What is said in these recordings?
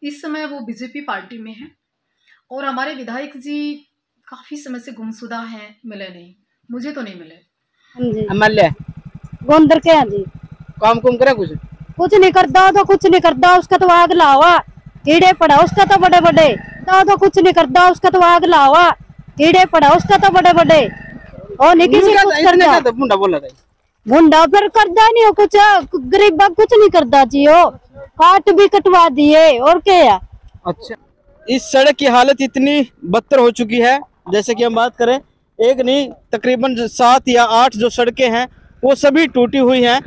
इस समय वो बीजेपी पार्टी में है और हमारे विधायक जी काफी समय से गुमशुदा हैं, मिले नहीं, मुझे तो नहीं मिले। हाँ जी, एमएलए गोंदर के हैं जी। काम कुम करे कुछ नहीं करता, तो कुछ नहीं करता, उसका तो आग लावा कीड़े पड़ा, उसका तो बड़े बड़े तो कुछ नहीं करता, उसका तो आग लावा कीड़े पड़ा, उसका तो बड़े बड़े और नहीं किसी कुछ करता। मुंडा बोला था मुंडा फिर करता नहीं हो कुछ, गरीब कुछ नहीं करता जी, हो काट भी कटवा दिए और क्या। अच्छा, इस सड़क की हालत इतनी बदतर हो चुकी है, जैसे कि हम बात करें एक नहीं तकरीबन 7 या 8 जो सड़कें हैं वो सभी टूटी हुई हैं।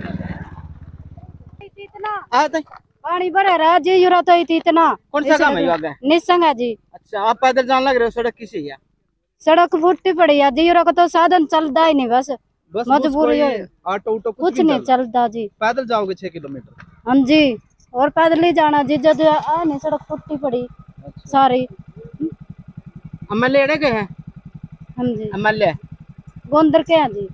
पानी भरा रहा जी, यूरा तो इतना। कौन सा काम है आगे? निसंग है जी। अच्छा, आप पैदल जाने लग रहे हो, सड़क किसी है? सड़क फुटी पड़ी है जी, यूरा का तो साधन चलता ही नहीं, बस मजबूरी है, ऑटो उटो कुछ नहीं चलता जी। पैदल जाओगे 6 किलोमीटर? हाँ जी, और पैदल ही जाना जी, जब नहीं सड़क फुटी पड़ी। अच्छा। सारी एमएलए के हैं? हाँ जी, एमएलए गोंदर के हैं जी।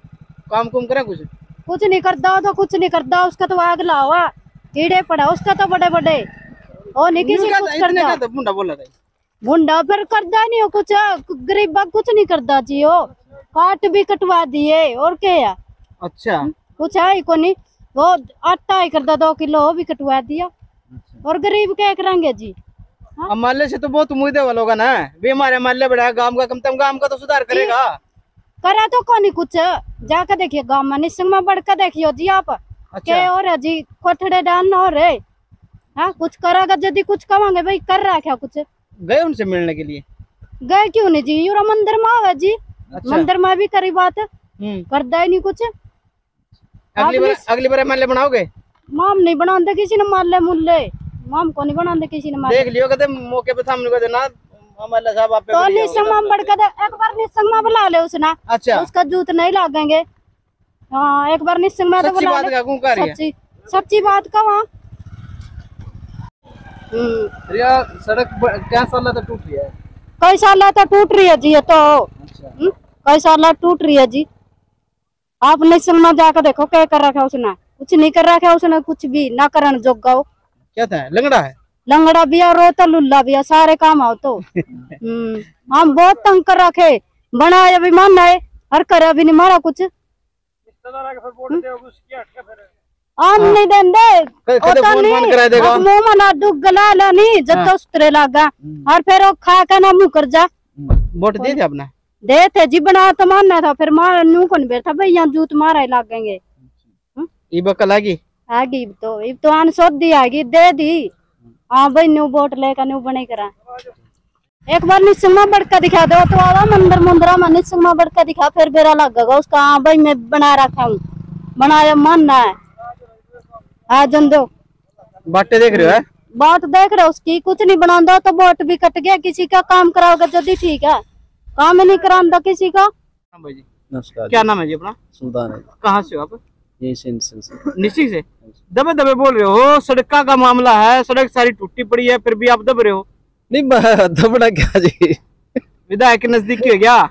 काम कुम करे कुछ नहीं करता, तो कुछ नहीं करता, उसका तो आग लावा कीड़े पड़ा, उसका तो बड़े बड़े और नहीं किसी कुछ करता। मुंडा बोला था मुंडा फिर करता नहीं हो कुछ, गरीब कुछ नहीं करता जी, हो काट भी कटवा दिए और क्या। अच्छा, कुछ है को नहीं, वो आटा ही करता 2 किलो वो भी कटवा दिया। अच्छा। और गरीब क्या करेंगे जी। एमएलए से तो बहुत उम्मीदें वाला होगा ना, भी हमारे एमएलए बड़ा गांव का, कम से कम गांव का तो सुधार करेगा। करा तो कौन कुछ, जाकर देखिए गांव में निसंग में बढ़ कर देखियो जी आप। अच्छा। क्या हो रहा जी, कोठड़े डालना हो रहे। हाँ, कुछ करेगा यदि कुछ कमांगे भाई, कर रहा क्या कुछ? गए उनसे मिलने के लिए? गए क्यों नहीं जी, यूरा मंदिर में आवे जी। अच्छा। मंदिर में भी करी बात, करता ही नहीं कुछ। अगली बार एमएलए बनाओगे? माम नहीं बनाते किसी ने, मार ले मुल्ले माम को नहीं बनाते किसी ने, देख लियो कहते मौके पे सामने को देना एमएलए साहब आप तो निसंग में बढ़ कर एक बार निसंग में बुला ले उसने। अच्छा, उसका जूत नहीं लागेंगे। हाँ, एक बार निसंग में तो बुला ले। सच्ची बात का वहाँ सड़क क्या साल तक टूट रही है? कई साल तक टूट रही है जी, ये तो। अच्छा। कई साल टूट रही है जी, आप निसंग में जाकर देखो क्या कर रखा है उसने, कुछ नहीं कर रखा है उसने, कुछ भी ना करन जोगा हो। क्या था? लंगड़ा है? लंगड़ा भी है, रोता लुल्ला भी है, सारे काम आओ तो। हम बहुत तंग कर रखे, बनाया भी मानना है और करे भी नहीं मारा कुछ। आम नहीं देंदे, मुँह मना दुख गला ला नहीं जब तो उतरे लगा, और फिर वो खा के ना मुँह कर जा। वोट दे थे अपना? दे थे जी, बना तो मानना था, फिर मार नू कौन बैठा भाई, यहाँ जूत मारा ही लागेंगे। बकल आगी तो आन सोधी आगी दे दी। हाँ भाई, न्यू वोट लेकर न्यू बने करा। एक बार निसंग में बढ़कर दिखा दो तो आवा मंदिर मुंदरा में निसंग में बढ़कर दिखा, फिर बेरा लगेगा उसका। हाँ भाई, मैं बना रखा हूँ, बनाया मानना है। आ जन दो बातें देख रहे हो? बात देख रहे हो उसकी, कुछ नहीं बना दो तो वोट भी कट गया। किसी का काम कराओगे यदि ठीक है, काम नहीं कराना किसी का। नमस्कार, क्या नाम है जी अपना? सुल्तान है। कहाँ से हो आप? निश्चित से दबे दबे बोल रहे हो, सड़क का मामला है, सड़क सारी टूटी पड़ी है, फिर भी आप दब रहे हो। नहीं दबना क्या जी, विधायक के नजदीकी हो क्या?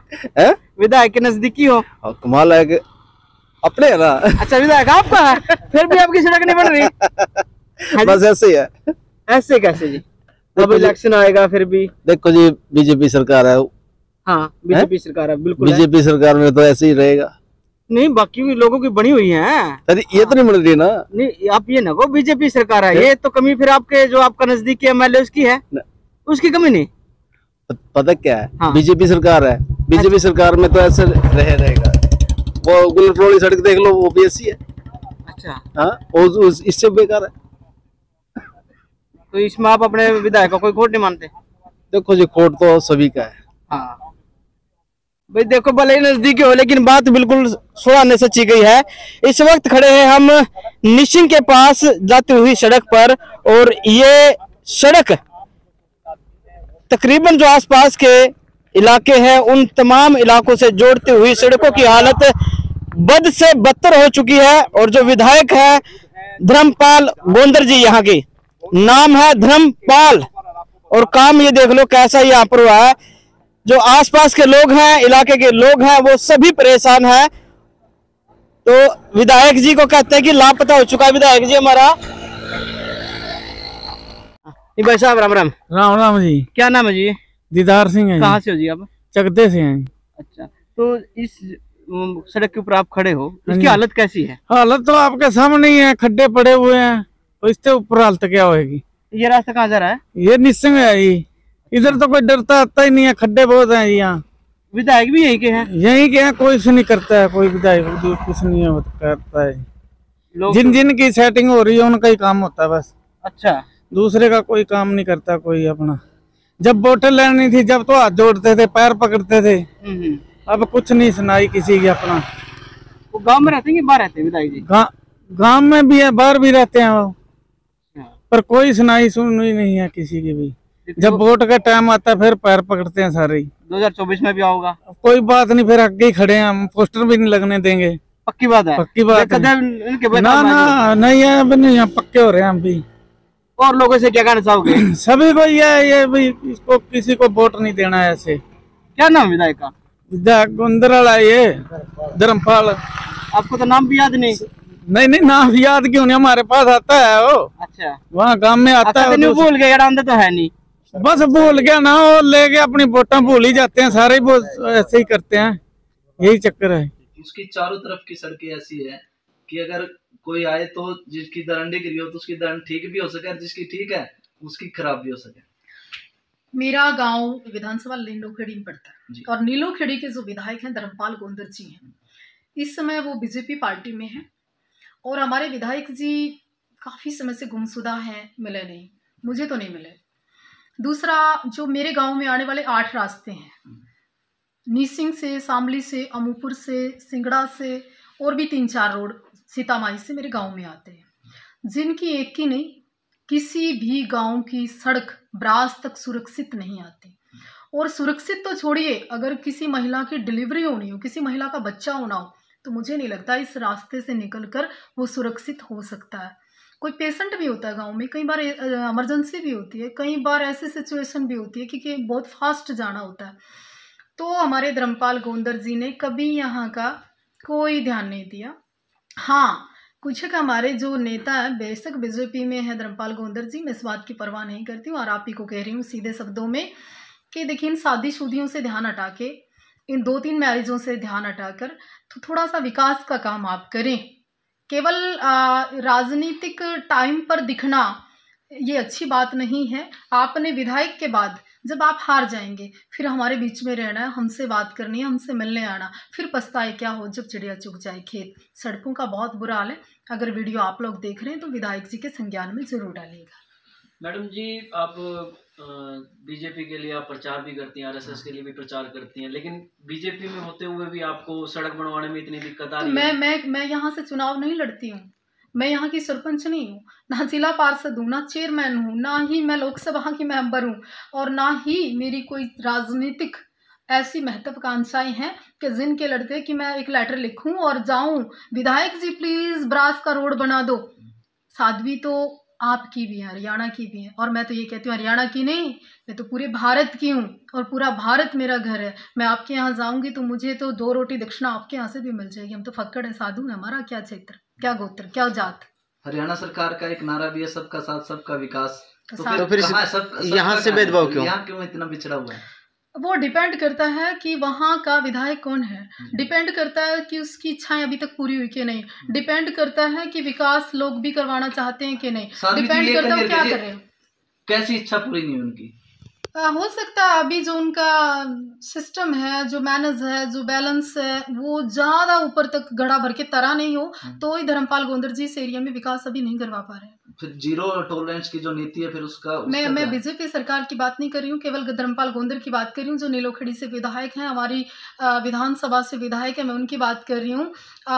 विधायक के नजदीकी हो? कमाल है अपने है ना। अच्छा, विधायक आपका है, फिर भी आपकी सड़क नहीं बन रही। बस ऐसे ही है। ऐसे कैसे जी? अब इलेक्शन आएगा फिर भी। देखो जी, बीजेपी सरकार है। हाँ, बीजेपी सरकार है, बिल्कुल। बीजेपी सरकार में तो ऐसे ही रहेगा। नहीं, बाकी लोगों की बनी हुई है। अरे ये तो नहीं मिल रही ना। नहीं, आप ये ना को बीजेपी सरकार है, ये तो कमी फिर आपके जो आपका नजदीकी एमएलए उसकी है, उसकी कमी नहीं। पता क्या है? हाँ। बीजेपी सरकार है, बीजेपी सरकार में तो ऐसे रहेगा। वो गुलरोली सड़क देख लो, वो भी ऐसी है। अच्छा, हाँ, इससे बेकार है। तो इसमें आप अपने विधायक का कोई खोट नहीं मानते? देखो जी, खोट तो सभी का है। हाँ भाई, देखो भले ही नजदीकी हो, लेकिन बात बिल्कुल सोने सच्ची गई है। इस वक्त खड़े हैं हम निशिंग के पास जाती हुई सड़क पर, और ये सड़क तकरीबन जो आसपास के इलाके हैं उन तमाम इलाकों से जोड़ती हुई सड़कों की हालत बद से बदतर हो चुकी है। और जो विधायक है धर्मपाल गोंदर जी, यहाँ की नाम है धर्मपाल, और काम ये देख लो कैसा यहाँ पर हुआ है। जो आसपास के लोग हैं, इलाके के लोग हैं, वो सभी परेशान हैं। तो विधायक जी को कहते हैं कि लापता हो चुका है विधायक जी हमारा। जी भाई साहब राम राम। राम राम जी। क्या नाम है जी? दीदार सिंह है। कहाँ से हो जी आप? चकदे से हैं। अच्छा, तो इस सड़क के ऊपर आप खड़े हो, इसकी हालत कैसी है? हालत तो आपके सामने ही है, खड्डे पड़े हुए हैं, तो इससे ऊपर हालत क्या होगी? ये रास्ता कहाँ जा रहा है? ये निस्संग है जी, इधर तो कोई डरता आता ही नहीं है, खड्डे बहुत हैं यहाँ। विधायक भी यही के हैं? यही के हैं, कोई नहीं करता है, कोई विधायक कुछ नहीं करता है। जिन जिन की सेटिंग हो रही है उनका ही काम होता है बस। अच्छा, दूसरे का कोई काम नहीं करता कोई अपना। जब वोटें लेनी थी जब तो हाथ जोड़ते थे, पैर पकड़ते थे, अब कुछ नहीं सुनाई किसी की अपना। वो गांव में रहते हैं कि बाहर रहते हैं विधायक जी? गांव में भी है, बाहर भी रहते हैं वो, पर कोई सुनाई सुनी नहीं है किसी की भी। जब वोट का टाइम आता है फिर पैर पकड़ते हैं सारे ही। 2024 में भी आओगा? कोई बात नहीं, फिर आगे ही खड़े हैं हम, पोस्टर भी नहीं लगने देंगे। पक्की बात है? पक्की बात है। ना ना नहीं है, अब नहीं, हम पक्के हो रहे हैं हम भी। और लोगों से क्या कहना चाहोगे? सभी को ये भाई, इसको किसी को वोट नहीं देना है ऐसे। क्या नाम विधायक का? विधायक गोंदराला, ये धर्मपाल। आपको तो नाम भी याद नहीं? नहीं, नाम याद क्यों नहीं, हमारे पास आता है वो। अच्छा, वहाँ गांव में आता है। तो भूल गया, यार तो है नहीं, बस भूल गया ना, और लेके अपनी वोटा भूल ही जाते हैं सारे, वो ऐसे ही करते हैं, यही चक्कर है। उसकी चारों तरफ की सड़कें ऐसी है कि अगर कोई आए तो जिसकी दरंडी गिरी हो तो उसकी दरंड ठीक भी हो सके, और जिसकी ठीक है उसकी खराब भी हो सके। मेरा गांव विधानसभा नीलोखेड़ी में पड़ता है, और नीलोखेड़ी के जो विधायक हैं धर्मपाल गोंदर जी हैं। इस समय वो बीजेपी पार्टी में हैं, और हमारे विधायक जी काफ़ी समय से गुमशुदा हैं, मिले नहीं, मुझे तो नहीं मिले। दूसरा, जो मेरे गांव में आने वाले 8 रास्ते हैं, नीसिंग से, शामली से, अमूपुर से, सिंगड़ा से, और भी 3-4 रोड सीतामाई से मेरे गांव में आते हैं, जिनकी एक की नहीं, किसी भी गांव की सड़क ब्रास तक सुरक्षित नहीं आती। और सुरक्षित तो छोड़िए, अगर किसी महिला की डिलीवरी होनी हो, किसी महिला का बच्चा होना हो, तो मुझे नहीं लगता इस रास्ते से निकलकर वो सुरक्षित हो सकता है। कोई पेशेंट भी होता है गांव में, कई बार इमरजेंसी भी होती है, कई बार ऐसी सिचुएशन भी होती है क्योंकि बहुत फास्ट जाना होता है। तो हमारे धर्मपाल गोंदर जी ने कभी यहाँ का कोई ध्यान नहीं दिया। हाँ, कुछ एक हमारे जो नेता है, बेशक बीजेपी में है धर्मपाल गोंदर जी, मैं इस बात की परवाह नहीं करती हूँ, और आप ही को कह रही हूँ सीधे शब्दों में कि देखिए, इन शादीशुदियों से ध्यान हटा के, इन 2-3 मैरिजों से ध्यान हटाकर तो थोड़ा सा विकास का काम आप करें। केवल राजनीतिक टाइम पर दिखना ये अच्छी बात नहीं है। आपने विधायक के बाद जब आप हार जाएंगे, फिर हमारे बीच में रहना है, हमसे बात करनी है, हमसे मिलने आना, फिर पछताए क्या हो जब चिड़िया चुग जाए खेत। सड़कों का बहुत बुरा हाल है। अगर वीडियो आप लोग देख रहे हैं तो विधायक जी के संज्ञान में जरूर डालिएगा। मैडम जी, आप बीजेपी के लिए आप प्रचार भी करती हैं, आरएसएस के लिए भी प्रचार करती हैं, लेकिन बीजेपी में होते हुए भी आपको सड़क बनवाने में इतनी दिक्कत आ रही है। मैं यहाँ से चुनाव नहीं लड़ती हूँ, मैं यहाँ की सरपंच नहीं हूँ, ना जिला पार्षद हूँ, ना चेयरमैन हूँ, ना ही मैं लोकसभा की मेंबर हूँ, और ना ही मेरी कोई राजनीतिक ऐसी महत्वाकांक्षाएं हैं कि जिनके लड़ते कि मैं एक लेटर लिखूं और जाऊं, विधायक जी प्लीज ब्रास का रोड बना दो। साध्वी तो आपकी भी है, हरियाणा की भी है, और मैं तो ये कहती हूँ हरियाणा की नहीं, मैं तो पूरे भारत की हूँ, और पूरा भारत मेरा घर है। मैं आपके यहाँ जाऊंगी तो मुझे तो 2 रोटी दक्षिणा आपके यहाँ से भी मिल जाएगी। हम तो फक्कड़ है, साधु है, हमारा क्या क्षेत्र, क्या गोत्र, क्या जात। हरियाणा सरकार का एक नारा भी है, सबका साथ सबका विकास। तो फिर यहाँ से भेदभाव क्यों? यहाँ क्यों इतना बिछड़ा हुआ है? वो डिपेंड करता है कि वहाँ का विधायक कौन है, डिपेंड करता है कि उसकी इच्छाएं अभी तक पूरी हुई कि नहीं, डिपेंड करता है कि विकास लोग भी करवाना चाहते हैं कि नहीं, डिपेंड करता है क्या कर रहे हैं। कैसी इच्छा पूरी नहीं उनकी? हो सकता है अभी जो उनका सिस्टम है, जो मैनेज है, जो बैलेंस है, वो ज़्यादा ऊपर तक गड़ा भर के तरा नहीं हो, तो ही धर्मपाल गोंदर जी इस एरिया में विकास अभी नहीं करवा पा रहे हैं। फिर जीरो टॉलरेंस की जो नीति है, फिर उसका मैं बीजेपी सरकार की बात नहीं कर रही हूँ, केवल धर्मपाल गोंदर की बात कर रही हूँ, जो नीलोखेड़ी से विधायक हैं, हमारी विधानसभा से विधायक है, मैं उनकी बात कर रही हूँ।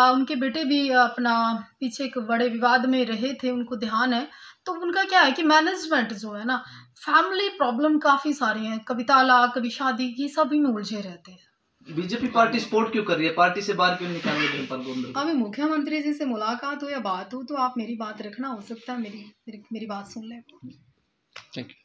उनके बेटे भी अपना पीछे एक बड़े विवाद में रहे थे, उनको ध्यान है। तो उनका क्या है कि मैनेजमेंट जो है ना, फैमिली प्रॉब्लम काफ़ी सारी हैं, कभी तालाक, कभी शादी, ये सभी में उलझे रहते हैं। बीजेपी पार्टी सपोर्ट क्यों कर रही है? पार्टी से बाहर क्यों निकाल रही है धर्मपाल गोंदर? अभी मुख्यमंत्री जी से मुलाकात हो या बात हो तो आप मेरी बात रखना, हो सकता है मेरी बात सुन लें। Thank you.